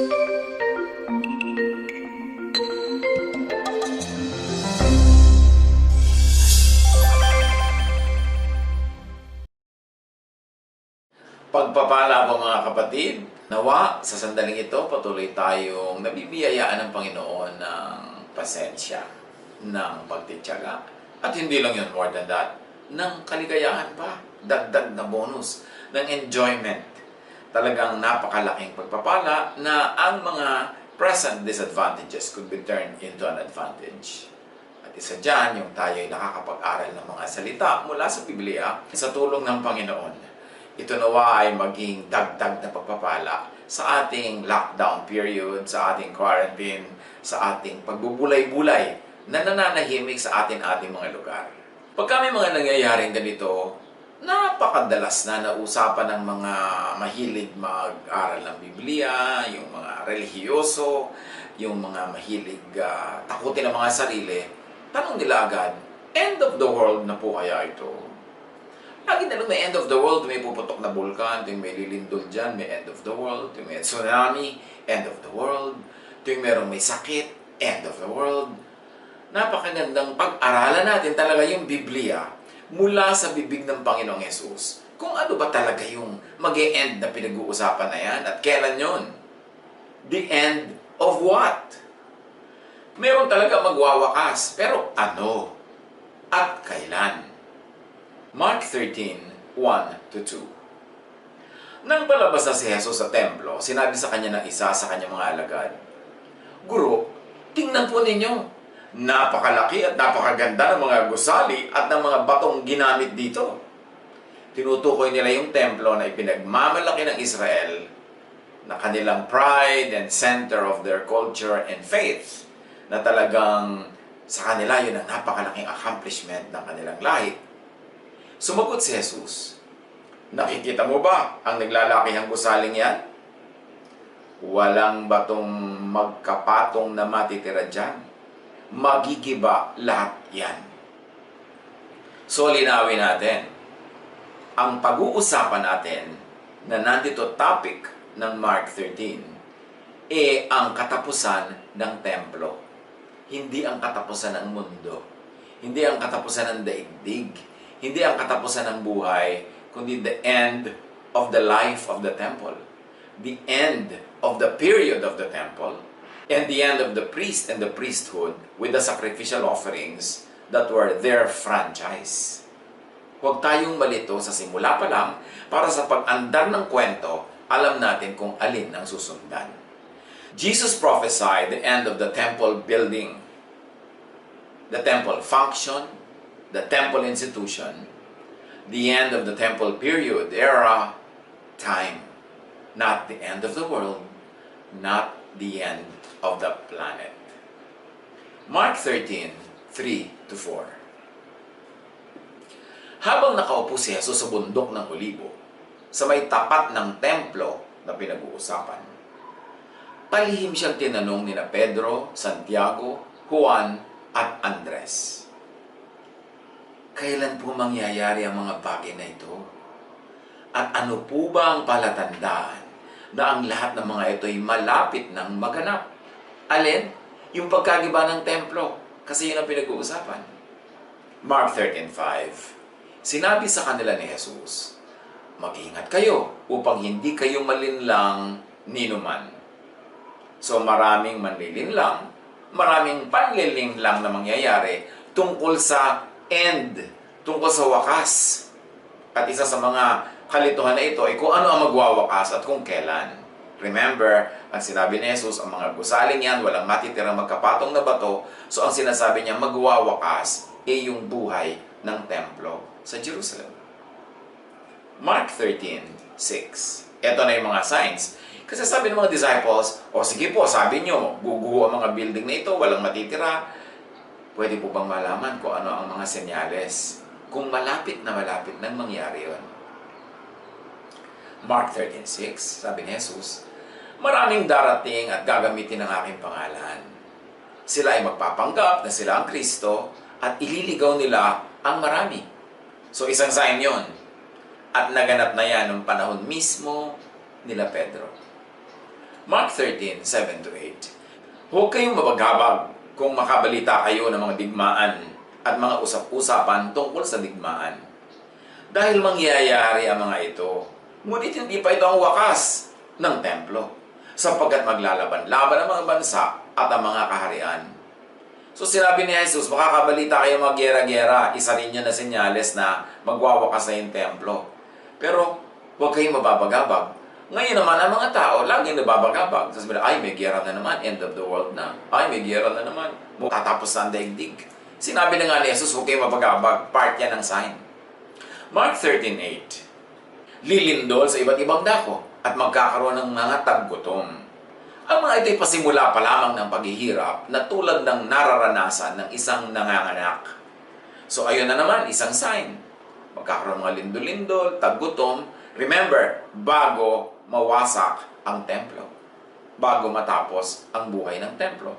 Pagpapala po mga kapatid, nawa sa sandaling ito patuloy tayong nabibiyayaan ng Panginoon ng pasensya, ng pagtityaga. At hindi lang yun, more than that, ng kaligayahan pa, dagdag na bonus, ng enjoyment. Talagang napakalaking pagpapala na ang mga present disadvantages could be turned into an advantage. At isa dyan, yung tayo'y nakakapag-aral ng mga salita mula sa Biblia sa tulong ng Panginoon. Ito nawa ay maging dagdag na pagpapala sa ating lockdown period, sa ating quarantine, sa ating pagbubulay-bulay na nananahimik sa ating mga lugar. Pagka may mga nangyayaring ganito, napakadalas na nausapan ng mga mahilig mag-aral ng Biblia, yung mga relihiyoso, yung mga mahilig takutin ang mga sarili. Tanong nila agad, end of the world na po kaya ito? Lagi na lang may end of the world, may puputok na bulkan, tuwing may lilindol dyan, may end of the world, tuwing may tsunami, end of the world, tuwing merong may sakit, end of the world. Napakagandang pag-aralan natin talaga yung Biblia mula sa bibig ng Panginoong Yesus. Kung ano ba talaga yung mag-e-end na pinag-uusapan na yan at kailan yon? The end of what? Meron talaga magwawakas, pero ano? At kailan? Mark 13:1-2. Nang palabas na si Jesus sa templo, sinabi sa kanya ng isa sa kanyang mga alagad, "Guro, tingnan po ninyo. Napakalaki at napakaganda ng mga gusali at ng mga batong ginamit dito." Tinutukoy nila yung templo na ipinagmamalaki ng Israel na kanilang pride and center of their culture and faith, na talagang sa kanila yun ang napakalaking accomplishment ng kanilang lahi. Sumagot si Jesus, "Nakikita mo ba ang naglalakihang gusaling yan? Walang batong magkapatong na matitira dyan. Magigiba lahat yan." So, linawin natin. Ang pag-uusapan natin na nandito topic ng Mark 13 ang katapusan ng templo. Hindi ang katapusan ng mundo. Hindi ang katapusan ng daigdig. Hindi ang katapusan ng buhay, kundi the end of the life of the temple. The end of the period of the temple. And the end of the priest and the priesthood with the sacrificial offerings that were their franchise. Huwag tayong malito sa simula pa lang para sa pag-andar ng kwento, alam natin kung alin ang susundan. Jesus prophesied the end of the temple building, the temple function, the temple institution, the end of the temple period, era, time. Not the end of the world, not the end of the planet. Mark 13:3-4. Habang nakaupo si Jesus sa bundok ng Olibo, sa may tapat ng templo na pinag-uusapan, palihim siyang tinanong nina Pedro, Santiago, Juan, at Andres, "Kailan po mangyayari ang mga bagay na ito? At ano po ba ang palatandaan na ang lahat ng mga ito ay malapit ng maganap?" Alin? Yung pagkagiba ng templo. Kasi yun ang pinag-uusapan. Mark 13:5. Sinabi sa kanila ni Jesus, "Mag-ingat kayo upang hindi kayo malinlang ninuman." So maraming manlilinlang, maraming panlilinlang na mangyayari tungkol sa end, tungkol sa wakas. At isa sa mga kalituhan na ito ay kung ano ang magwawakas at kung kailan. Remember, ang sinabi ni Jesus, ang mga gusaling yan, walang matitirang magkapatong na bato. So ang sinasabi niya, magwawakas ay yung buhay ng templo sa Jerusalem. Mark 13:6. Ito na yung mga signs. Kasi sabi ng mga disciples, "O sige po, sabi nyo, guguho ang mga building na ito, walang matitira." Pwede po bang malaman kung ano ang mga senyales? Kung malapit nang mangyari yun. Mark 13:6, sabi ni Jesus, "Maraming darating at gagamitin ang aking pangalan. Sila ay magpapanggap na sila ang Kristo at ililigaw nila ang marami." So isang sign yon. At naganap na yan noong panahon mismo nila Pedro. Mark 13, 7-8. Huwag kayong mabaghabag kung makabalita kayo ng mga digmaan at mga usap-usapan tungkol sa digmaan. Dahil mangyayari ang mga ito, ngunit hindi pa ito ang wakas ng templo, sapagkat maglalaban-laban ang mga bansa at ang mga kaharian. So sinabi ni Jesus, makakabalita kayo mga gera-gera, isa rin yun na senyales na magwawakas na yung templo. Pero huwag kayong mababagabag. Ngayon naman, ang mga tao, laging nababagabag. Sabi nila, ay, may gera na naman, end of the world na. Ay, may gera na naman, tatapos na ang daigdig. Sinabi na nga ni Jesus, huwag kayong mabagabag, part yan ng sign. Mark 13:8. Lilindol sa iba't ibang dako at magkakaroon ng mga taggutom. Ang mga ito'y pasimula pa lamang ng paghihirap na tulad ng nararanasan ng isang nanganganak. So ayun na naman, isang sign. Magkakaroon ng mga lindol-lindol, taggutom. Remember, bago mawasak ang templo. Bago matapos ang buhay ng templo.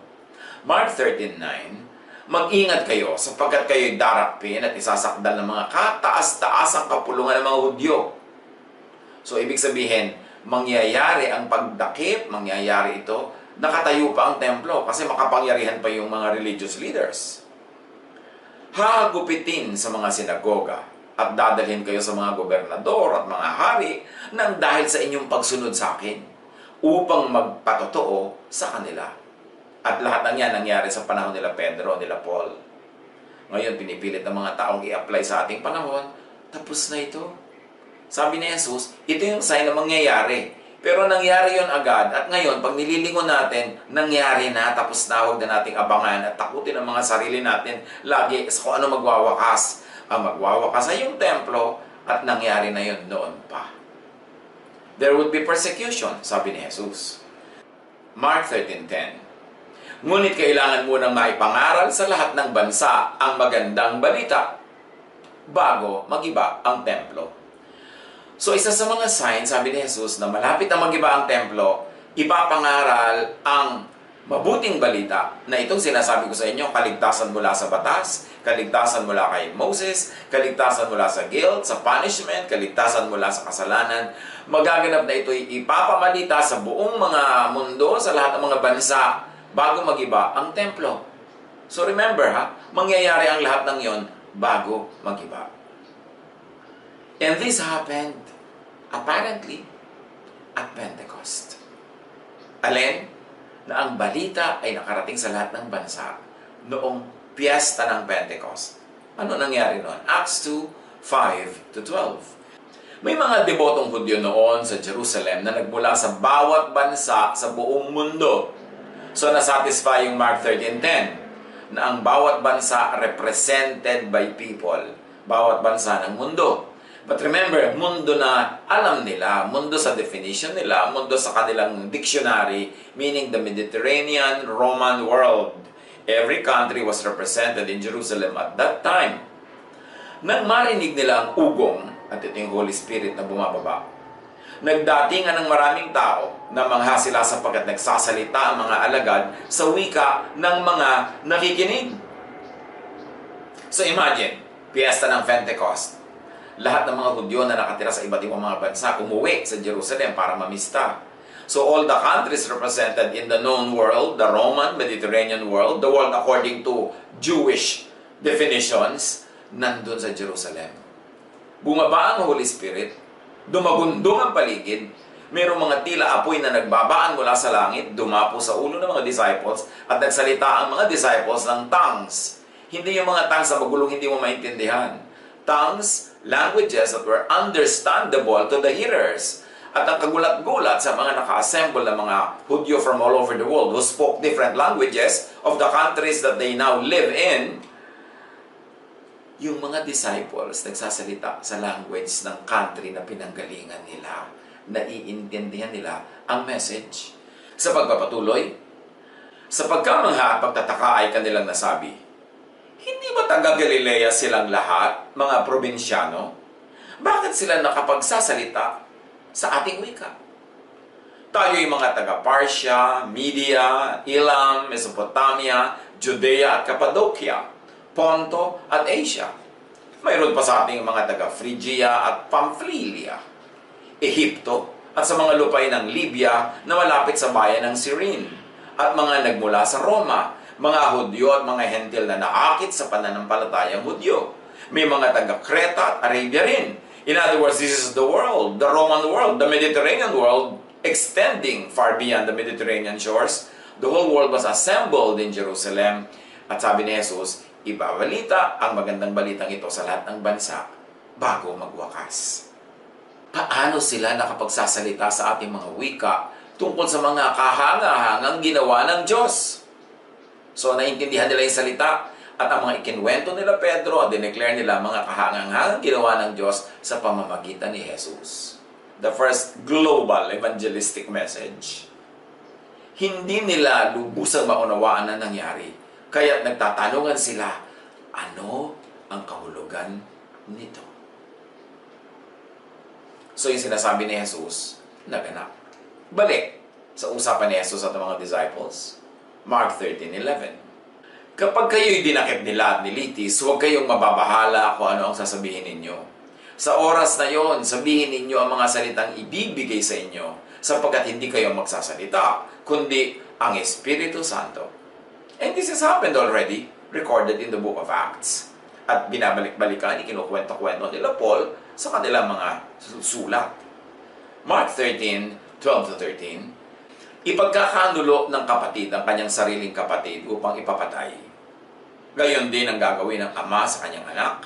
Mark 13:9. Mag-ingat kayo sapagkat kayo'y darakpin at isasakdal ng mga kataas-taasang kapulungan ng mga Hudyo. So ibig sabihin, mangyayari ang pagdakip, mangyayari ito, nakatayo pa ang templo kasi makapangyarihan pa yung mga religious leaders. Hagupitin sa mga sinagoga at dadalhin kayo sa mga gobernador at mga hari nang dahil sa inyong pagsunod sa akin upang magpatotoo sa kanila. At lahat ng yan nangyari sa panahon nila Pedro, nila Paul. Ngayon, pinipilit ng mga taong i-apply sa ating panahon, tapos na ito. Sabi ni Jesus, ito yung sign na mangyayari. Pero nangyari yon agad. At ngayon, pag nililingon natin, nangyari na, tapos na, huwag na nating abangan at takutin ang mga sarili natin lagi sa kung ano magwawakas. Ang magwawakas ay yung templo at nangyari na yon noon pa. There would be persecution, sabi ni Jesus. Mark 13:10. Ngunit kailangan munang maipangaral sa lahat ng bansa ang magandang balita bago magiba ang templo. So isa sa mga signs, sabi ni Jesus, na malapit na magiba ang templo, ipapangaral ang mabuting balita na itong sinasabi ko sa inyo, kaligtasan mula sa batas, kaligtasan mula kay Moses, kaligtasan mula sa guilt, sa punishment, kaligtasan mula sa kasalanan. Magaganap na ito'y ipapamalita sa buong mga mundo, sa lahat ng mga bansa, bago magiba ang templo. So remember mangyayari ang lahat ng yon bago magiba. And this happened, apparently, at Pentecost. Alin? Na ang balita ay nakarating sa lahat ng bansa noong piyesta ng Pentecost. Ano nangyari noon? Acts 2:5-12. May mga debotong Hudyo noon sa Jerusalem na nagmula sa bawat bansa sa buong mundo. So nasatisfy yung Mark 13:10 na ang bawat bansa represented by people. Bawat bansa ng mundo. But remember, mundo na alam nila, mundo sa definition nila, mundo sa kanilang dictionary, meaning the Mediterranean Roman world. Every country was represented in Jerusalem at that time. Nang marinig nila ang ugong, at ito yung Holy Spirit na bumababa, nagdatingan ng maraming tao na mangha sila sapagkat nagsasalita ang mga alagad sa wika ng mga nakikinig. So imagine, piyesta ng Pentecost. Lahat ng mga Hudyo na nakatira sa iba't ibang mga bansa umuwi sa Jerusalem para mamista. So all the countries represented in the known world, the Roman, Mediterranean world, the world according to Jewish definitions, nandun sa Jerusalem. Bumaba ang Holy Spirit, dumagundong ang paligid, mayroong mga tila apoy na nagbabaan mula sa langit, dumapo sa ulo ng mga disciples, at nagsalita ang mga disciples ng tongues. Hindi yung mga tongues na magulong hindi mo maintindihan. Tongues, languages that were understandable to the hearers. At ang kagulat-gulat sa mga naka-assemble na mga Hudyo from all over the world who spoke different languages of the countries that they now live in, yung mga disciples nagsasalita sa language ng country na pinanggalingan nila. Naiintindihan nila ang message. Sa pagpapatuloy, sa pagkamangha at pagtataka ay kanilang nasabi, hindi ba taga-Galilea silang lahat, mga probinsyano? Bakit sila nakapagsasalita sa ating wika? Tayo'y mga taga-Parsia, Media, Elam, Mesopotamia, Judea at Cappadocia, Ponto at Asia. Mayroon pa sa ating mga taga-Phrygia at Pamphylia, Ehipto at sa mga lupain ng Libya na malapit sa bayan ng Cyrene, at mga nagmula sa Roma, mga Hudyo at mga Hentil na naakit sa pananampalatayang Hudyo. May mga taga-Creta at Arabia rin. In other words, this is the world, the Roman world, the Mediterranean world, extending far beyond the Mediterranean shores. The whole world was assembled in Jerusalem. At sabi ni Jesus, ibabalita ang magandang balitang ito sa lahat ng bansa bago magwakas. Paano sila nakapagsasalita sa ating mga wika tungkol sa mga kahanga-hangang ginawa ng Diyos? So, naiintindihan nila yung salita at ang mga ikinwento nila Pedro at dineclare nila mga kahangang-hangang ginawa ng Diyos sa pamamagitan ni Jesus. The first global evangelistic message. Hindi nila lubusang maunawaan na nangyari. Kaya't nagtatanungan sila, ano ang kahulugan nito? So yung sinasabi ni Jesus, naganap. Balik sa usapan ni Jesus at mga disciples. Mark 13:11. Kapag kayo'y dinakip nila at nilitis, huwag kayong mababahala kung ano ang sasabihin ninyo. Sa oras na yon, sabihin ninyo ang mga salitang ibibigay sa inyo, sapagkat hindi kayo magsasalita, kundi ang Espiritu Santo. And this has happened already, recorded in the book of Acts. At binabalik-balikan, ikinukwento-kwento nila Paul sa kanilang mga sulat. Mark 13:12-13, ipagkakanulo ng kapatid ang kanyang sariling kapatid upang ipapatay. Gayon din ang gagawin ng ama sa kanyang anak,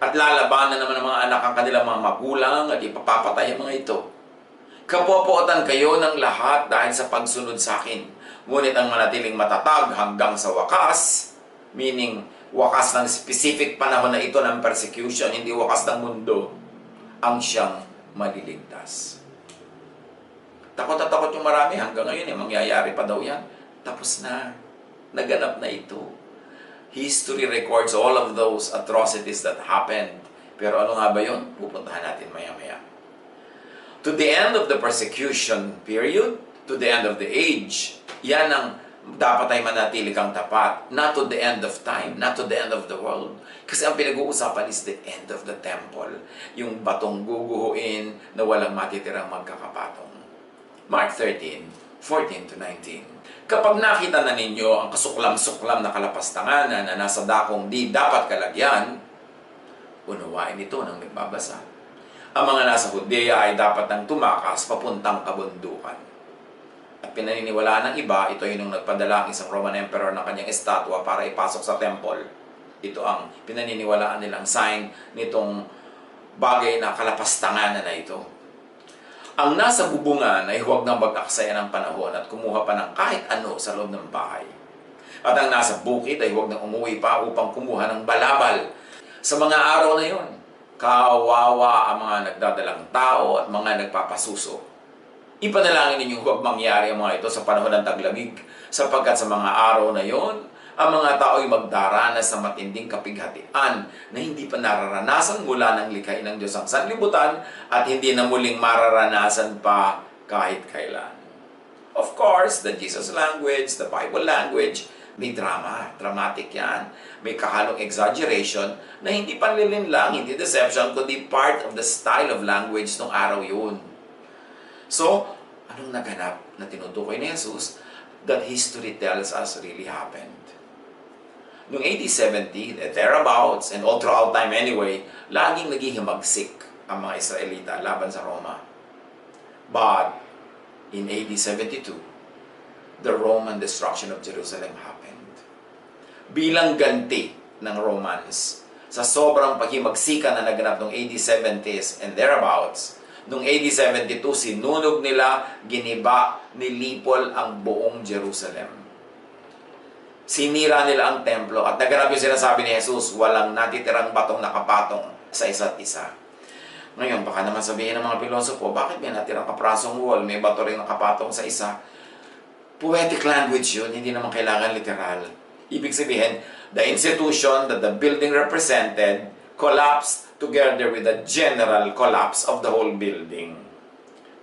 at lalabanan naman ng mga anak ang kanilang mga magulang at ipapapatay ang mga ito. Kapopotan kayo ng lahat dahil sa pagsunod sa akin, ngunit ang manatiling matatag hanggang sa wakas, meaning wakas ng specific panahon na ito ng persecution, hindi wakas ng mundo, ang siyang maliligtas. Takot at takot yung marami hanggang ngayon, mangyayari pa daw yan. Tapos na. Naganap na ito. History records all of those atrocities that happened. Pero ano nga ba yun? Pupuntahan natin maya-maya. To the end of the persecution period, to the end of the age, yan ang dapat ay manatili kang tapat. Not to the end of time, not to the end of the world. Kasi ang pinag-uusapan is the end of the temple. Yung batong guguhuin na walang matitirang magkakapatong. Mark 13:14-19. Kapag nakita na ninyo ang kasuklam-suklam na kalapastanganan na nasa dakong di dapat kalagyan, unawain ito ng nagbabasa. Ang mga nasa Judea ay dapat nang tumakas papuntang kabundukan. At pinaniniwalaan ng iba, ito yung nagpadala ang isang Roman Emperor ng kanyang estatwa para ipasok sa temple. Ito ang pinaniniwalaan nilang sign nitong bagay na kalapastanganan na ito. Ang nasa bubungan ay huwag nang mag-aksaya ng panahon at kumuha pa ng kahit ano sa loob ng bahay. At ang nasa bukid ay huwag nang umuwi pa upang kumuha ng balabal. Sa mga araw na yon, kawawa ang mga nagdadalang tao at mga nagpapasuso. Ipanalangin ninyo huwag mangyari ang mga ito sa panahon ng taglamig, sapagkat sa mga araw na yon, ang mga tao ay magdaranas ng matinding kapighatian na hindi pa nararanasan mula ng likhain ng Diyos ang sanlibutan at hindi na muling mararanasan pa kahit kailan. Of course, the Jesus language, the Bible language, may drama, dramatic yan. May kahalong exaggeration na hindi panlilin lang, hindi deception, kundi part of the style of language ng araw yun. So, anong naganap na tinutukoy ni Jesus that history tells us really happened? Noong AD 70, thereabouts, and all throughout time anyway, laging naghihimagsik ang mga Israelita laban sa Roma. But, in AD 72, the Roman destruction of Jerusalem happened. Bilang ganti ng Romans, sa sobrang paghimagsikan na naganap noong AD 70s and thereabouts, noong AD 72, sinunog nila, giniba, nilipol ang buong Jerusalem. Sinira nila ang templo at naganap yung sinasabi ni Jesus, walang natitirang batong nakapatong sa isa't isa. Ngayon, baka naman sabihin ng mga pilosopo, bakit may natirang kaprasong wall, may bato rin nakapatong sa isa? Poetic language yun, hindi naman kailangan literal. Ibig sabihin, the institution that the building represented collapsed together with the general collapse of the whole building.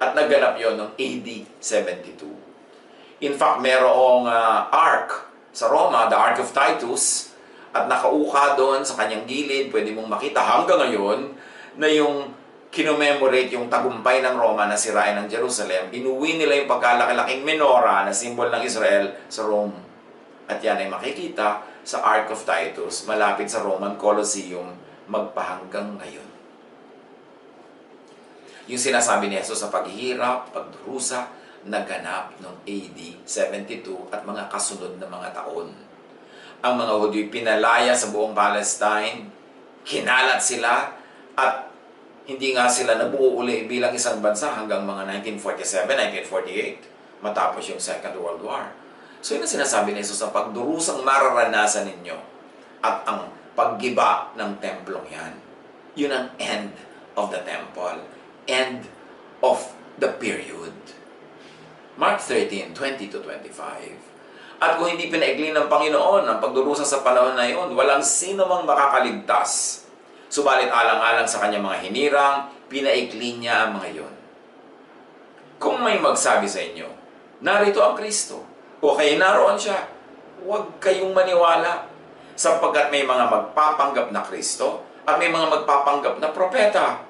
At naganap yun noong AD 72. In fact, merong ark sa Roma, the Ark of Titus, at nakauka doon sa kanyang gilid, pwede mong makita hanggang ngayon, na yung kinomemorate yung tagumpay ng Roma na sirain ng Jerusalem, inuwi nila yung pagkalaki-laking menorah na simbol ng Israel sa Rome. At yan ay makikita sa Ark of Titus, malapit sa Roman Colosseum, magpahanggang ngayon. Yung sinasabi ni Jesus sa paghihirap, pagdurusa, naganap noong AD 72 at mga kasunod na mga taon. Ang mga Hudyo pinalaya sa buong Palestine, kinalat sila, at hindi nga sila nabuo uli bilang isang bansa hanggang mga 1947, 1948, matapos yung Second World War. So yun ang sinasabi ni Jesus, ang pagdurusang mararanasan ninyo at ang paggiba ng templong yan. Yun ang end of the temple. End of the period. Mark 13, 20-25. At kung hindi pinaigli ng Panginoon ang pagdurusa sa panahon na yun, walang sino mang makakaligtas. Subalit alang-alang sa kanyang mga hinirang, pinaikli niya ang mga iyon. Kung may magsabi sa inyo, narito ang Kristo, o kaya naroon siya, huwag kayong maniwala, sapagkat may mga magpapanggap na Kristo at may mga magpapanggap na propeta.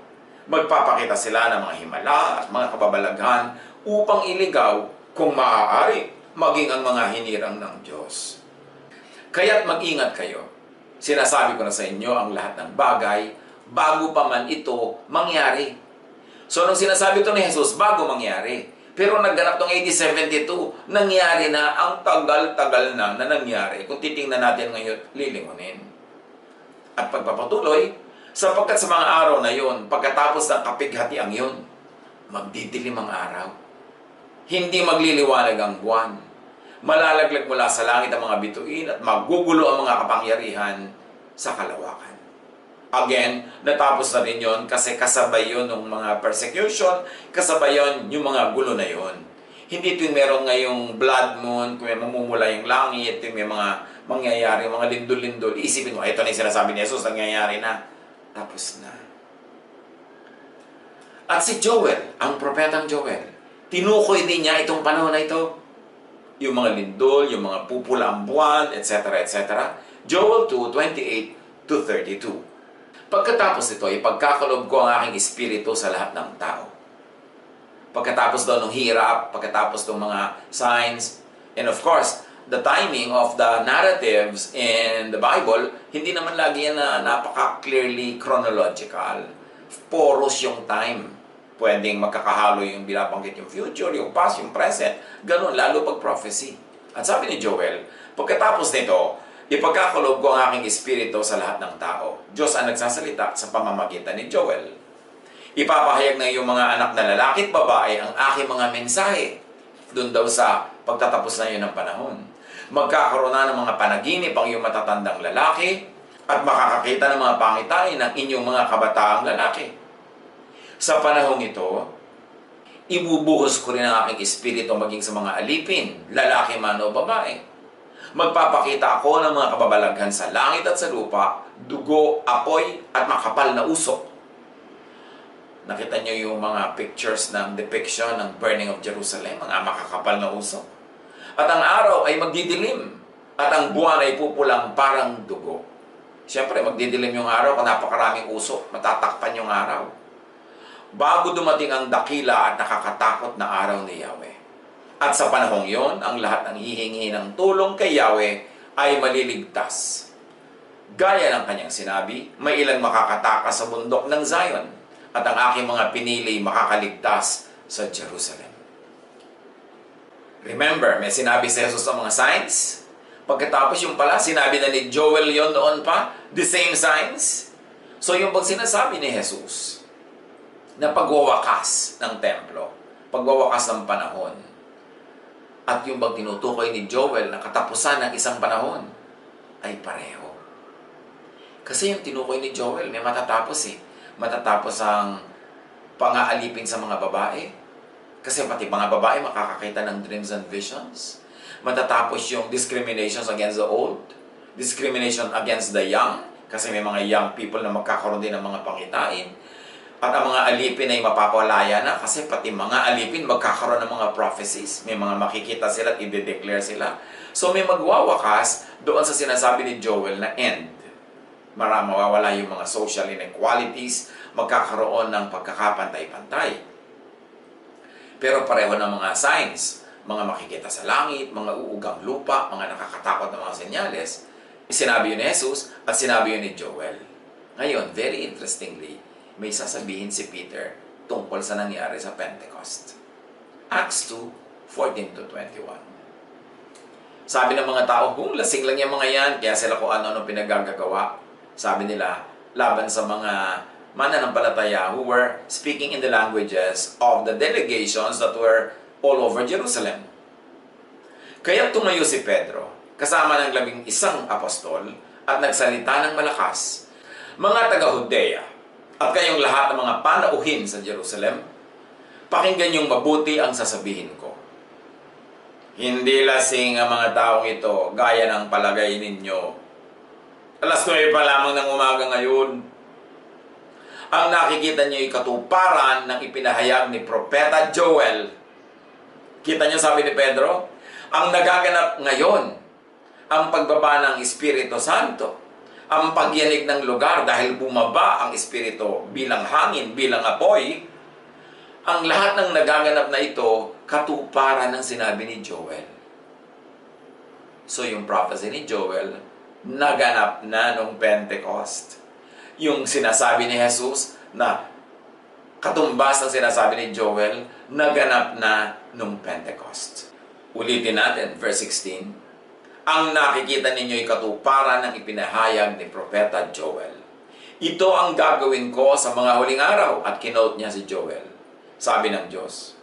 Magpapakita sila ng mga himala at mga kababalaghan upang iligaw, kung maaari, maging ang mga hinirang ng Diyos. Kaya't mag-ingat kayo. Sinasabi ko na sa inyo ang lahat ng bagay bago pa man ito mangyari. So, nung sinasabi ito ni Jesus, bago mangyari. Pero nagganap tong AD 72, nangyari na, ang tagal-tagal na nangyari. Kung titingnan natin ngayon, lilingunin. At pagpapatuloy, sapagkat sa mga araw na yon, pagkatapos ng kapighatiang yon, magdidilim ang araw. Hindi magliliwanag ang buwan. Malalaglag mula sa langit ang mga bituin at magugulo ang mga kapangyarihan sa kalawakan. Again, natapos na rin yun kasi kasabay yun ng mga persecution, kasabay yun yung mga gulo na yun. Hindi ito yung meron ngayong blood moon, kung may mamumula yung langit, ito yung may mga mangyayari, mga lindol-lindol. Isipin mo, ito na yung sinasabi ni Jesus, nangyayari na. Tapos na. At si Joel, ang propetang Joel, tinukoy din niya itong panahon na ito. Yung mga lindol, yung mga pupula ang buwan, etc., etc. Joel 2:28-32. Pagkatapos ito, ipagkakalob ko ang aking espiritu sa lahat ng tao. Pagkatapos daw ng hirap, pagkatapos ng mga signs, and of course, the timing of the narratives in the Bible, hindi naman lagi yan na napaka-clearly chronological. Porous yung time. Pwedeng magkakahalo yung binabanggit yung future, yung past, yung present. Ganun, lalo pag prophecy. At sabi ni Joel, pagkatapos nito, ipagkakalob ko ang aking espiritu sa lahat ng tao. Diyos ang nagsasalita sa pamamagitan ni Joel. Ipapahayag na yung mga anak na lalaki at babae ang aking mga mensahe. Doon daw sa pagtatapos na yun ng panahon. Magkakaroon na ng mga panaginip ang iyong matatandang lalaki at makakakita ng mga pangitain ng inyong mga kabataang lalaki. Sa panahong ito, ibubuhos ko rin ang aking espiritu maging sa mga alipin, lalaki man o babae. Magpapakita ako ng mga kababalaghan sa langit at sa lupa, dugo, apoy, at makapal na usok. Nakita niyo yung mga pictures ng depiction ng burning of Jerusalem, mga makakapal na usok. At ang araw ay magdidilim, at ang buwan ay pupulang parang dugo. Siyempre, magdidilim yung araw kung napakaraming usok, matatakpan yung araw. Bago dumating ang dakila at nakakatakot na araw ni Yahweh. At sa panahong yon, ang lahat ng hihingi ng tulong kay Yahweh ay maliligtas. Gaya ng kanyang sinabi, may ilang makakatakas sa bundok ng Zion, at ang aking mga pinili makakaligtas sa Jerusalem. Remember, may sinabi si Jesus sa mga signs. Pagkatapos yung pala, sinabi na ni Joel yon noon pa, the same signs. So yung pag sinasabi ni Jesus, na pagwawakas ng templo, pagwawakas ng panahon, at yung bang tinutukoy ni Joel na katapusan ng isang panahon, ay pareho. Kasi yung tinukoy ni Joel, may matatapos eh. Matatapos ang pang-aalipin sa mga babae. Kasi pati mga babae makakakita ng dreams and visions. Matatapos yung discriminations against the old, discrimination against the young, kasi may mga young people na magkakaroon din ng mga pangitain. At ang mga alipin ay mapapalaya na kasi pati mga alipin magkakaroon ng mga prophecies. May mga makikita sila at i-declare sila. So may magwawakas doon sa sinasabi ni Joel na end. mawawala yung mga social inequalities, magkakaroon ng pagkakapantay-pantay. Pero pareho ng mga signs, mga makikita sa langit, mga uugang lupa, mga nakakatakot na mga senyales, sinabi yun ni Jesus at sinabi yun ni Joel. Ngayon, very interestingly, may sasabihin si Peter tungkol sa nangyari sa Pentecost. Acts 2:14-21. Sabi ng mga tao, lasing lang yung mga yan, kaya sila kung ano-ano pinagagagawa. Sabi nila, laban sa mga mananampalataya who were speaking in the languages of the delegations that were all over Jerusalem. Kaya tumayo si Pedro, kasama ng 11 apostol, at nagsalita ng malakas, "Mga taga-Judea, at kayong lahat ng mga panauhin sa Jerusalem, pakinggan niyong mabuti ang sasabihin ko. Hindi lasing ang mga taong ito, gaya ng palagay ninyo. Alas 9 pa lamang ng umaga ngayon. Ang nakikita niyo ay katuparan ng ipinahayag ni Propeta Joel." Kita niyo, sabi ni Pedro, ang nagaganap ngayon, ang pagbaba ng Espiritu Santo, ang pagyanig ng lugar dahil bumaba ang Espiritu bilang hangin, bilang apoy, ang lahat ng nagaganap na ito, katuparan ng sinabi ni Joel. So yung prophecy ni Joel, naganap na nung Pentecost. Yung sinasabi ni Jesus na katumbas ng sinasabi ni Joel, naganap na nung Pentecost. Ulitin natin, verse 16. Ang nakikita ninyo ay katuparan ng ipinahayag ni Propeta Joel. Ito ang gagawin ko sa mga huling araw, at kinote niya si Joel. Sabi ng Diyos,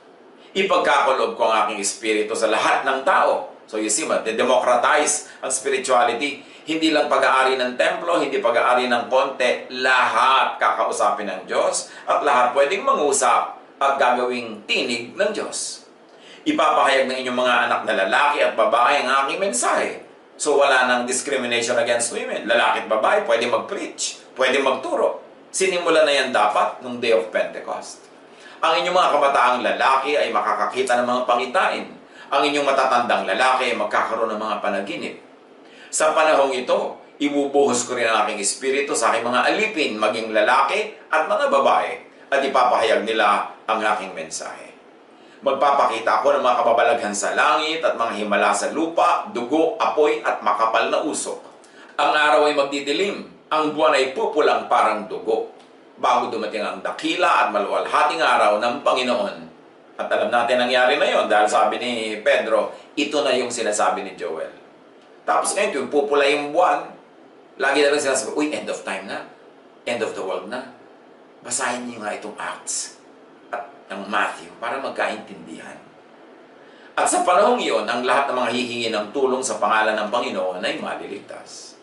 ipagkakulob ko ang aking espiritu sa lahat ng tao. So you see, democratize ang spirituality. Hindi lang pag-aari ng templo, hindi pag-aari ng konti, lahat kakausapin ng Diyos at lahat pwedeng mangusap at gagawing tinig ng Diyos. Ipapahayag ng inyong mga anak na lalaki at babae ang aking mensahe. So wala nang discrimination against women. Lalaki at babae pwede mag-preach, pwede magturo. Sinimula na yan dapat nung Day of Pentecost. Ang inyong mga kabataang lalaki ay makakakita ng mga pangitain. Ang inyong matatandang lalaki ay magkakaroon ng mga panaginip. Sa panahong ito, ibubuhos ko rin ang aking espiritu sa aking mga alipin, maging lalaki at mga babae, at ipapahayag nila ang aking mensahe. Magpapakita ako ng mga kababalaghan sa langit at mga himala sa lupa, dugo, apoy at makapal na usok. Ang araw ay magdidilim, ang buwan ay pupulang parang dugo, bago dumating ang dakila at maluwalhating araw ng Panginoon. At alam natin nangyari na yon dahil sabi ni Pedro, ito na yung sinasabi ni Joel. Tapos ngayon, yung pupula yung buwan, lagi na lang sinasabi, end of time na. End of the world na. Basahin niyo nga itong Acts at ang Matthew para magkaintindihan. At sa panahong iyon, ang lahat ng mga hihingi ng tulong sa pangalan ng Panginoon ay maliligtas.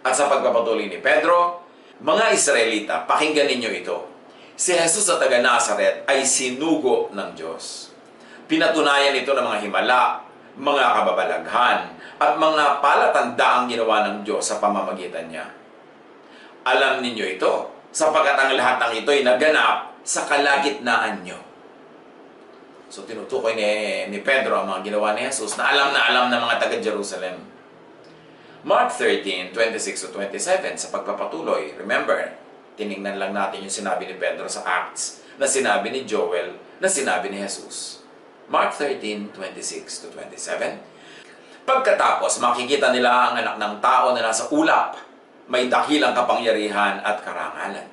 At sa pagpapatuloy ni Pedro, mga Israelita, pakinggan ninyo ito. Si Jesus sa taga Nazaret ay sinugo ng Diyos. Pinatunayan ito ng mga himala, mga kababalaghan, at mga palatandaang ginawa ng Diyos sa pamamagitan niya. Alam ninyo ito, sapagkat ang lahat ng ito ay naganap sa kalagitnaan nyo. So tinutukoy ni Pedro ang mga ginawa ni Jesus na alam ng mga taga-Jerusalem. Mark 13:26-27, sa pagpapatuloy, remember, tinignan lang natin yung sinabi ni Pedro sa Acts, na sinabi ni Joel, na sinabi ni Jesus. Mark 13:26-27, pagkatapos, makikita nila ang anak ng tao na nasa ulap, may dakilang kapangyarihan at karangalan.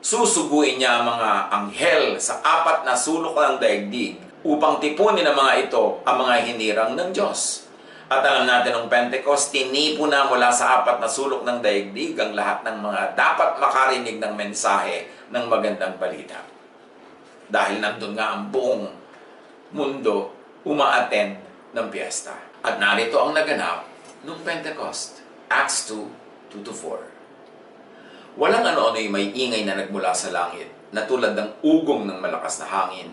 Susuguin niya ang mga anghel sa 4 na sulok ng daigdig upang tipunin ng mga ito ang mga hinirang ng Diyos. At alam natin ng Pentecost, tinipo na mula sa 4 na sulok ng daigdig ang lahat ng mga dapat makarinig ng mensahe ng magandang balita. Dahil nandun nga ang buong mundo uma-attend ng piyesta. At narito ang naganap nung Pentecost, Acts 2:2-4. Walang ano-ano'y may ingay na nagmula sa langit, na tulad ng ugong ng malakas na hangin,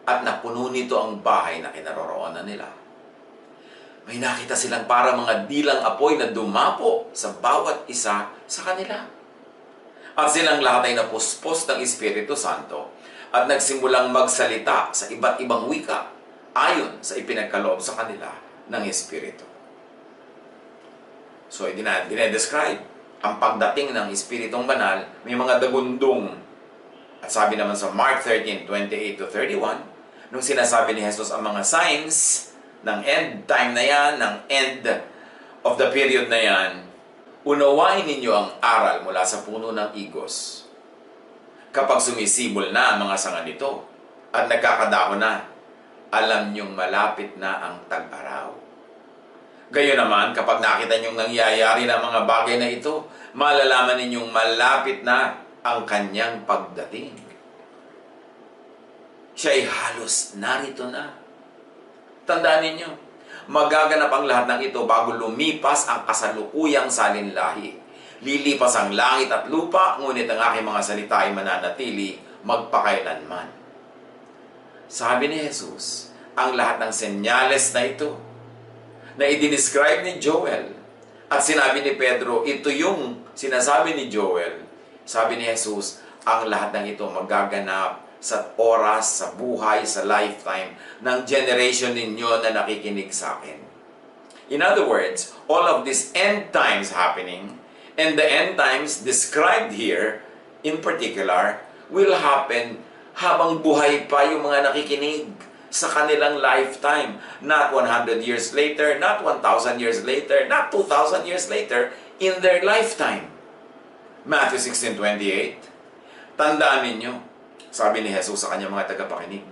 at napuno nito ang bahay na kinaroroonan nila. May nakita silang para mga dilang apoy na dumapo sa bawat isa sa kanila. At silang lahat ay napuspos ng Espiritu Santo at nagsimulang magsalita sa iba't ibang wika ayon sa ipinagkaloob sa kanila ng Espiritu. So, dinedescribe ang pagdating ng Espiritong Banal, may mga dagundong. At sabi naman sa Mark 13:28 to 31, nung sinasabi ni Jesus ang mga signs ng end time na yan, ng end of the period na yan, unawain ninyo ang aral mula sa puno ng igos. Kapag sumisibol na ang mga sanga nito at nagkakadahon na, alam niyong malapit na ang tag-araw. Gayon naman, kapag nakita niyong nangyayari na mga bagay na ito, malalaman ninyong malapit na ang kanyang pagdating. Siya ay halos narito na. Tandaan ninyo, magaganap ang lahat ng ito bago lumipas ang kasalukuyang salinlahi. Lilipas ang langit at lupa, ngunit ang aking mga salita ay mananatili magpakailanman. Sabi ni Jesus, ang lahat ng senyales na ito, na i-describe ni Joel, at sinabi ni Pedro, ito yung sinasabi ni Joel. Sabi ni Jesus, ang lahat ng ito magaganap sa oras, sa buhay, sa lifetime ng generation ninyo na nakikinig sa akin. In other words, all of these end times happening, and the end times described here, in particular, will happen habang buhay pa yung mga nakikinig sa kanilang lifetime. Not 100 years later, not 1,000 years later, not 2,000 years later, in their lifetime. Matthew 16:28. Tandaan ninyo, sabi ni Jesus sa kanyang mga tagapakinig,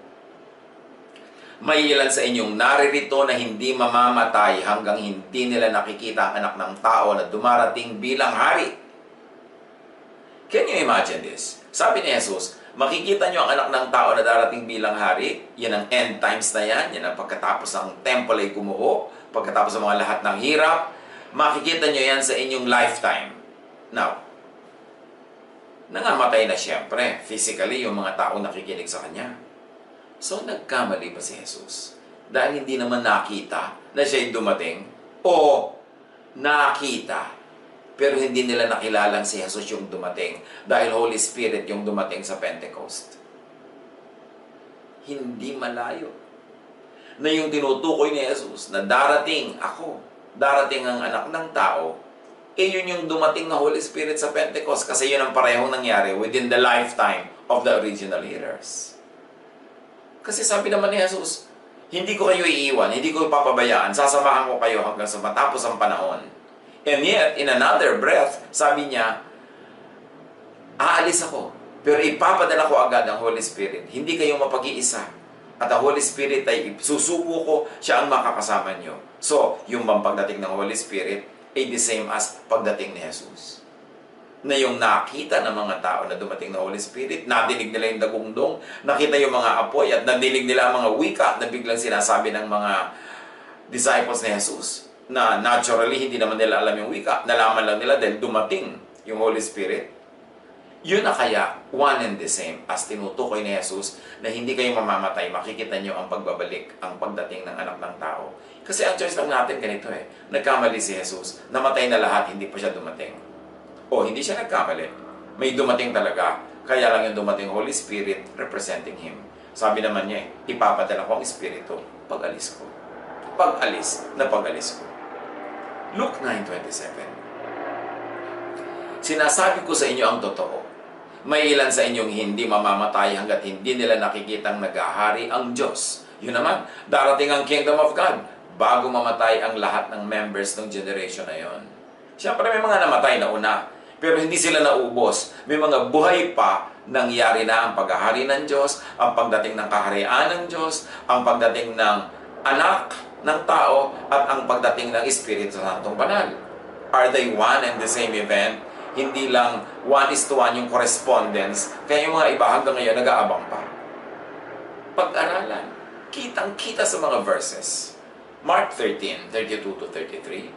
may ilan sa inyong naririto na hindi mamamatay hanggang hindi nila nakikita ang anak ng tao na dumarating bilang hari. Can you imagine this? Sabi ni Jesus, makikita nyo ang anak ng tao na darating bilang hari. Yan ang end times na yan. Yan ang pagkatapos ng temple ay gumuho. Pagkatapos ng mga lahat ng hirap. Makikita nyo yan sa inyong lifetime. Now, nangamatay na siyempre, physically, yung mga tao nakikinig sa kanya. So, nagkamali ba si Jesus? Dahil hindi naman nakita na siya'y dumating? O nakita, pero hindi nila nakilalang si Jesus yung dumating dahil Holy Spirit yung dumating sa Pentecost. Hindi malayo na yung tinutukoy ni Jesus na darating ako, darating ang anak ng tao, yun yung dumating na Holy Spirit sa Pentecost kasi yun ang parehong nangyari within the lifetime of the original hearers. Kasi sabi naman ni Jesus, hindi ko kayo iiwan, hindi ko ipapabayaan, sasamahan ko kayo hanggang sa matapos ang panahon. And yet, in another breath, sabi niya, aalis ako, pero ipapadala ko agad ang Holy Spirit. Hindi kayo mapag-iisa. At ang Holy Spirit ay susubo ko, siya ang makakasama niyo. So, yung bang pagdating ng Holy Spirit ay the same as pagdating ni Jesus. Na yung nakita ng mga tao na dumating na Holy Spirit, nadinig nila yung dagundong, nakita yung mga apoy, at nadinig nila ang mga wika na biglang sinasabi ng mga disciples ni Jesus. Na naturally, hindi naman nila alam yung wika. Nalaman lang nila dahil dumating yung Holy Spirit. Yun na kaya, one and the same, as tinutukoy ni Jesus, na hindi kayo mamamatay, makikita nyo ang pagbabalik, ang pagdating ng anak ng tao. Kasi ang choice lang natin ganito nagkamali si Jesus, namatay na lahat, hindi pa siya dumating. O, hindi siya nagkamali. May dumating talaga, kaya lang yung dumating Holy Spirit representing Him. Sabi naman niya ipapadala ko ang Espiritu pag-alis ko. Pag-alis na pag-alis ko. Luke 9:27. Sinasabi ko sa inyo ang totoo. May ilan sa inyong hindi mamamatay hanggat hindi nila nakikitang nag-ahari ang Diyos. Yun naman, darating ang Kingdom of God bago mamatay ang lahat ng members ng generation na yon. Siyempre may mga namatay na una, pero hindi sila naubos. May mga buhay pa, nangyari na ang paghahari ng Diyos, ang pagdating ng kaharian ng Diyos, ang pagdating ng anak ng tao, at ang pagdating ng Espiritu Santong Banal. Are they one and the same event? Hindi lang 1:1 yung correspondence, kaya yung mga iba hanggang ngayon nag-aabang pa. Pag-aralan, kitang-kita sa mga verses. Mark 13:32 to 33.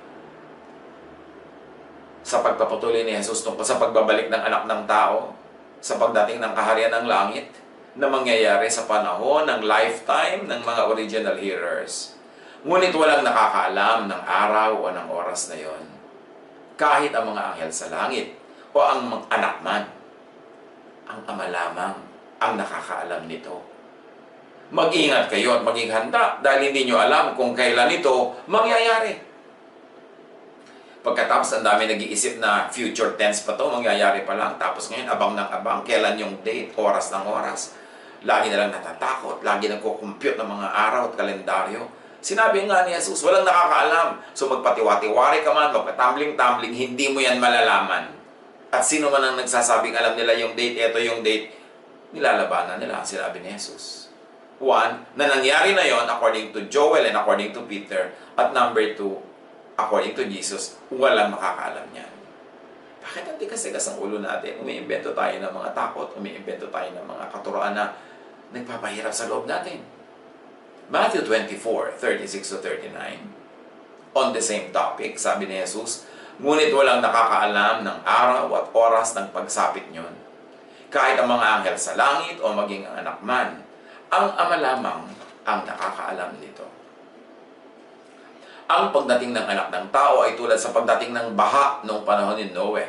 Sa pagpapatuloy ni Jesus tungkol sa pagbabalik ng anak ng tao, sa pagdating ng kaharian ng langit, na mangyayari sa panahon ng lifetime ng mga original hearers. Ngunit walang nakakaalam ng araw o ng oras na yon. Kahit ang mga anghel sa langit o ang mga anak man. Ang Ama lamang ang nakakaalam nito. Mag-ingat kayo at maging handa dahil hindi nyo alam kung kailan ito mangyayari. Pagkatapos, ang dami nag-iisip na future tense pa to, mangyayari pa lang. Tapos ngayon, abang ng abang, kailan yung date, oras ng oras. Lagi na lang natatakot, lagi nagko-compute ng mga araw at kalendaryo. Sinabi nga ni Jesus, walang nakakaalam. So magpatiwatiwari ka man, magpatumbling-tumbling, hindi mo yan malalaman. At sino man ang nagsasabing alam nila yung date, eto yung date, nilalabanan nila ang sinabi ni Jesus. One, na nangyari na yon according to Joel and according to Peter. At number two, according to Jesus, walang makakaalam niyan. Bakit ang tigas-tigas ang ulo natin? Umiimbento tayo ng mga takot, umiimbento tayo ng mga katuroan na nagpapahirap sa loob natin. Matthew 24:36-39, on the same topic, sabi ni Jesus, ngunit walang nakakaalam ng araw at oras ng pagsapit niyon. Kahit ang mga anghel sa langit o maging ang anak man, ang Ama lamang ang nakakaalam nito. Ang pagdating ng anak ng tao ay tulad sa pagdating ng baha noong panahon ni Noe.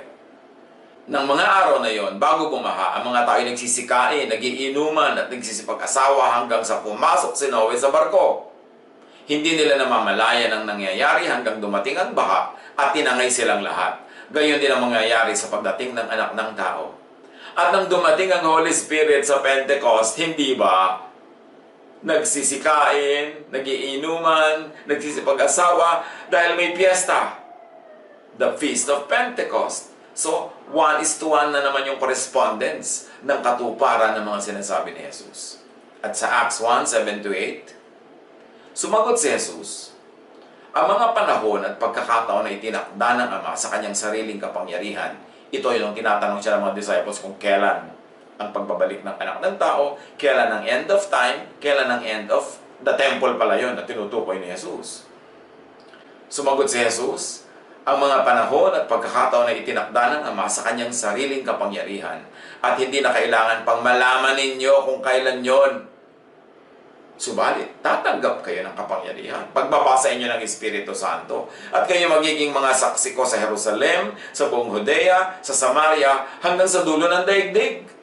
Nang mga araw na yon, bago bumaha, ang mga tao ay nagsisikain, nagiinuman at nagsisipag-asawa hanggang sa pumasok si Noe sa barko. Hindi nila namamalayan ang nangyayari hanggang dumating ang baha at tinangay silang lahat. Gayon din ang mangyayari sa pagdating ng anak ng tao. At nang dumating ang Holy Spirit sa Pentecost, hindi ba nagsisikain, nagiinuman, nagsisipag-asawa dahil may piyesta. The Feast of Pentecost. So, 1:1 na naman yung correspondence ng katuparan ng mga sinasabi ni Jesus. At sa Acts 1:7-8, sumagot si Jesus, ang mga panahon at pagkakataon na itinakda ng Ama sa kanyang sariling kapangyarihan, ito yung tinatanong siya ng mga disciples kung kailan ang pagbabalik ng anak ng tao, kailan ang end of time, kailan ang end of the temple pala yun na tinutukoy ni Jesus. Sumagot si Jesus, ang mga panahon at pagkakataon na itinakda ng Ama sa kanyang sariling kapangyarihan at hindi na kailangan pang malaman ninyo kung kailan yon. Subalit, tatanggap kayo ng kapangyarihan pagbabasa inyo ng Espiritu Santo at kayo magiging mga saksi ko sa Jerusalem, sa buong Judea, sa Samaria, hanggang sa dulo ng daigdig.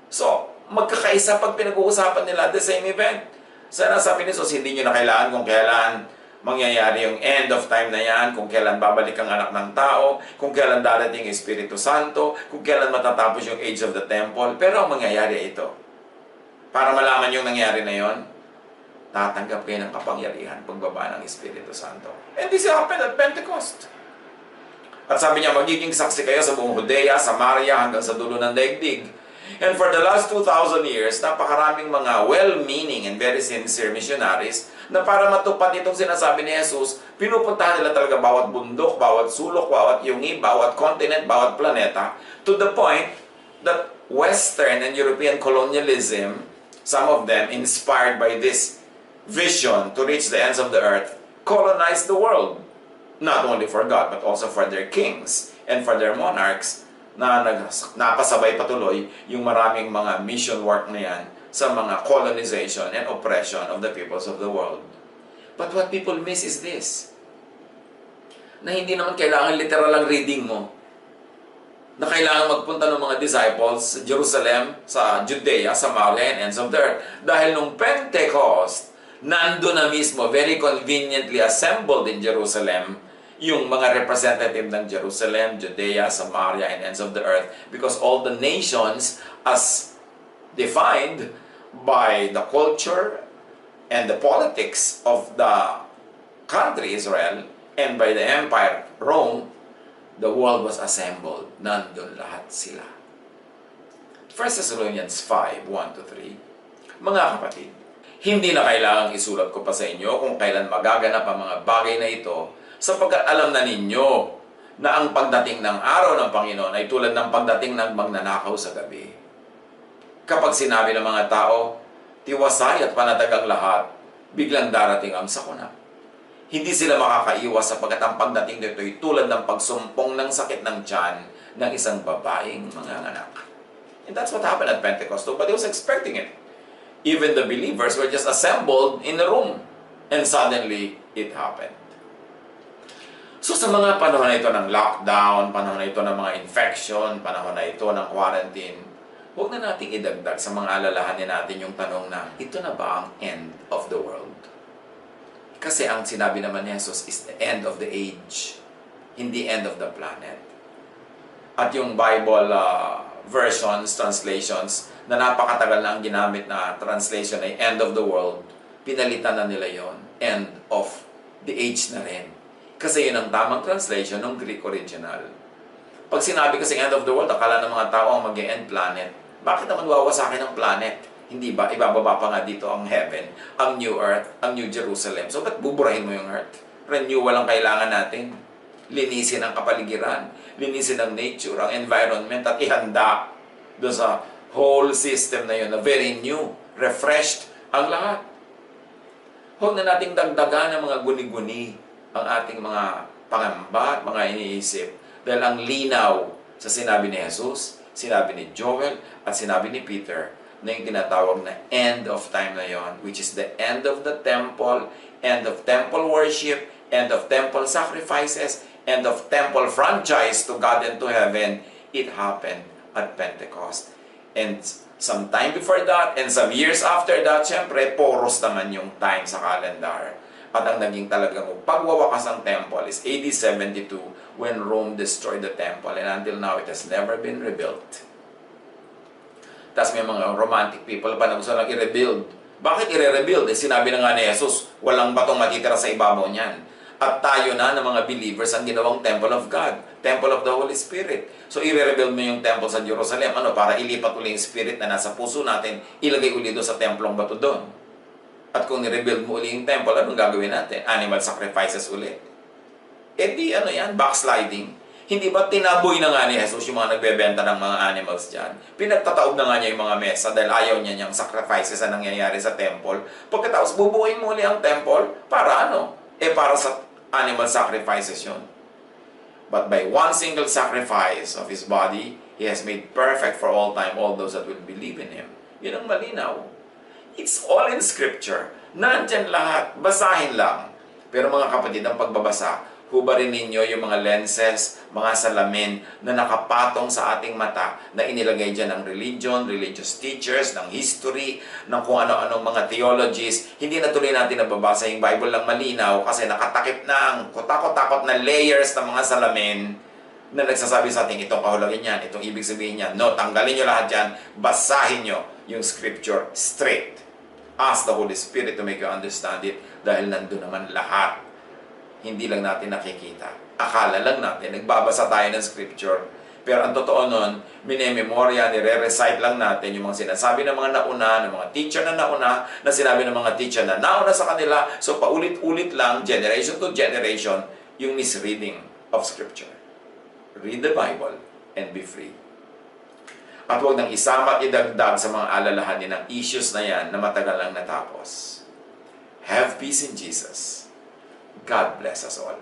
So, magkakaisa pag pinag-uusapan nila the same event. Sana sabi ni Jesus, hindi nyo na kailangan kung kailan mangyayari yung end of time na yan, kung kailan babalik ang anak ng tao, kung kailan darating yung Espiritu Santo, kung kailan matatapos yung age of the temple. Pero ang mangyayari ito. Para malaman yung nangyari na yon, tatanggap kayo ng kapangyarihan pagbaba ng Espiritu Santo. And this happened at Pentecost. At sabi niya, magiging saksi kayo sa buong Judea, Samaria, hanggang sa dulo ng daigdig. And for the last 2,000 years, napakaraming mga well-meaning and very sincere missionaries na para matupad itong sinasabi ni Jesus, pinupuntahan nila talaga bawat bundok, bawat sulok, bawat yungi, bawat continent, bawat planeta, to the point that Western and European colonialism, some of them inspired by this vision to reach the ends of the earth, colonized the world. Not only for God, but also for their kings and for their monarchs, na napasabay patuloy yung maraming mga mission work na yan sa mga colonization and oppression of the peoples of the world. But what people miss is this, na hindi naman kailangan literal ang reading mo, na kailangan magpunta ng mga disciples sa Jerusalem, sa Judea, Samaria, and ends of the earth. Dahil nung Pentecost, nando na mismo, very conveniently assembled in Jerusalem, yung mga representative ng Jerusalem, Judea, Samaria, and ends of the earth, because all the nations, as defined by the culture and the politics of the country Israel and by the empire Rome, the world was assembled. Nandun lahat sila. 1 Thessalonians 5:1-3. Mga kapatid, hindi na kailangang isulat ko pa sa inyo kung kailan magaganap ang mga bagay na ito, sapagkat alam na ninyo na ang pagdating ng araw ng Panginoon ay tulad ng pagdating ng magnanakaw sa gabi. Kapag sinabi ng mga tao, tiwasay at panatag ang lahat, biglang darating ang sakuna. Hindi sila makakaiwas sapagkat ang pagdating nito ay tulad ng pagsumpong ng sakit ng tiyan ng isang babaeng manganganak. And that's what happened at Pentecost. Nobody was expecting it. Even the believers were just assembled in a room. And suddenly, it happened. So sa mga panahon na ito ng lockdown, panahon na ito ng mga infection, panahon na ito ng quarantine, huwag na nating idagdag sa mga alalahanin natin yung tanong na, ito na ba ang end of the world? Kasi ang sinabi naman ni Jesus is the end of the age. hindi end of the planet. At yung Bible versions, translations, na napakatagal na ang ginamit na translation ay end of the world, pinalitan na nila yon, end of the age na rin. Kasi yun ang tamang translation ng Greek original. Pag sinabi kasi end of the world, akala ng mga tao ang mag-end planet. Bakit naman wawasakin ang planet? Hindi ba? Ibababa pa nga dito ang heaven, ang new earth, ang new Jerusalem. So, ba't buburahin mo yung earth? Renewal ang kailangan natin. Linisin ang kapaligiran, linisin ang nature, ang environment, at ihanda doon sa whole system na yun, na very new, refreshed ang lahat. Huwag na nating dagdagan ng mga guni-guni ang ating mga pangamba at mga iniisip. Dahil ang linaw sa sinabi ni Jesus, sinabi ni Joel, at sinabi ni Peter, na yung tinatawag na end of time na yon, which is the end of the temple, end of temple worship, end of temple sacrifices, end of temple franchise to God and to heaven. It happened at Pentecost. And some time before that, and some years after that, syempre, poros naman yung time sa calendar. At ang naging talagang pagwawakas ng temple is AD 72 when Rome destroyed the temple. And until now, it has never been rebuilt. Tapos may mga romantic people pa na gusto lang i-rebuild. Bakit i-rebuild? Sinabi na nga ni Jesus, walang batong matitira sa ibabaw niyan. At tayo na ng mga believers ang ginawang temple of God, temple of the Holy Spirit. So i-rebuild mo yung temple sa Jerusalem, para ilipat uli yung spirit na nasa puso natin, ilagay uli doon sa templong bato doon. At kung i-rebuild mo uli yung temple, anong gagawin natin? Animal sacrifices uli. Yan, backsliding. Hindi ba tinaboy na nga ni Jesus yung mga nagbebenta ng mga animals dyan? Pinagtataob na nga niya yung mga mesa dahil ayaw niya niyang sacrifices na nangyayari sa temple. Pagkatapos bubuuin mo uli ang temple, para para sa animal sacrifices yun. But by one single sacrifice of His body, He has made perfect for all time all those that will believe in Him. Yun ang malinaw. It's all in Scripture. Nandyan lahat. Basahin lang. Pero mga kapatid, ang pagbabasa, hubarin ninyo yung mga lenses, mga salamin na nakapatong sa ating mata na inilagay dyan ng religion, religious teachers, ng history, ng kung ano-anong mga theologies. Hindi na tuloy natin nababasa yung Bible lang malinaw kasi nakatakip na ang kutakot-takot na layers ng mga salamin na nagsasabi sa ating itong kahulugan yan, itong ibig sabihin yan. No, tanggalin nyo lahat yan, basahin nyo yung Scripture straight. Ask the Holy Spirit to make you understand it dahil nandun naman lahat. Hindi lang natin nakikita. Akala lang natin, nagbabasa tayo ng Scripture. Pero ang totoo nun, minememorya, nire-recite lang natin yung mga sinasabi ng mga nauna, ng mga teacher na nauna, na sinabi ng mga teacher na nauna sa kanila. So paulit-ulit lang, generation to generation, yung misreading of Scripture. Read the Bible and be free. At huwag nang isama at idagdag sa mga alalahanin ng issues na yan na matagal lang natapos. Have peace in Jesus. God bless us all.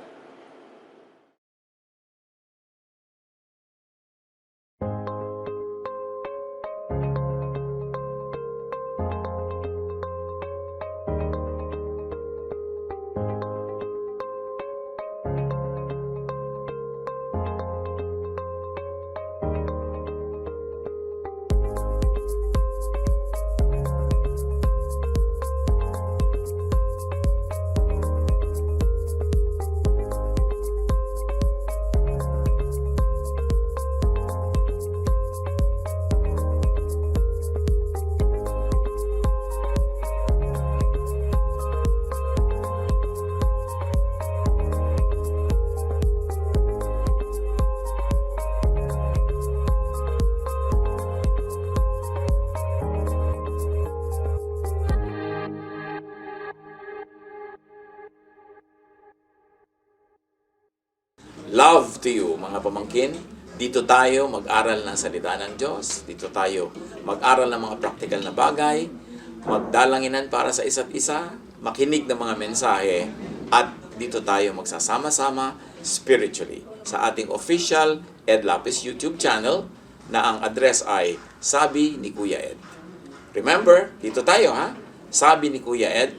Love to you, mga pamangkin. Dito tayo mag-aral ng salita ng Diyos. Dito tayo mag-aral ng mga practical na bagay, magdalanginan para sa isa't isa, makinig ng mga mensahe, at dito tayo magsasama-sama spiritually sa ating official Ed Lapis YouTube channel na ang address ay Sabi ni Kuya Ed. Remember, dito tayo Sabi ni Kuya Ed,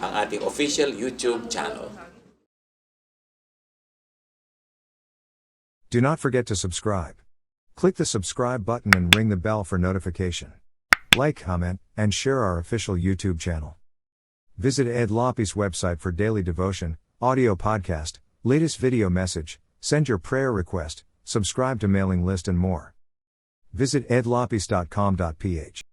ang ating official YouTube channel. Do not forget to subscribe. Click the subscribe button and ring the bell for notification. Like, comment, and share our official YouTube channel. Visit Ed Lapis website for daily devotion, audio podcast, latest video message, Send your prayer request, subscribe to mailing list and more. Visit edlopis.com.ph.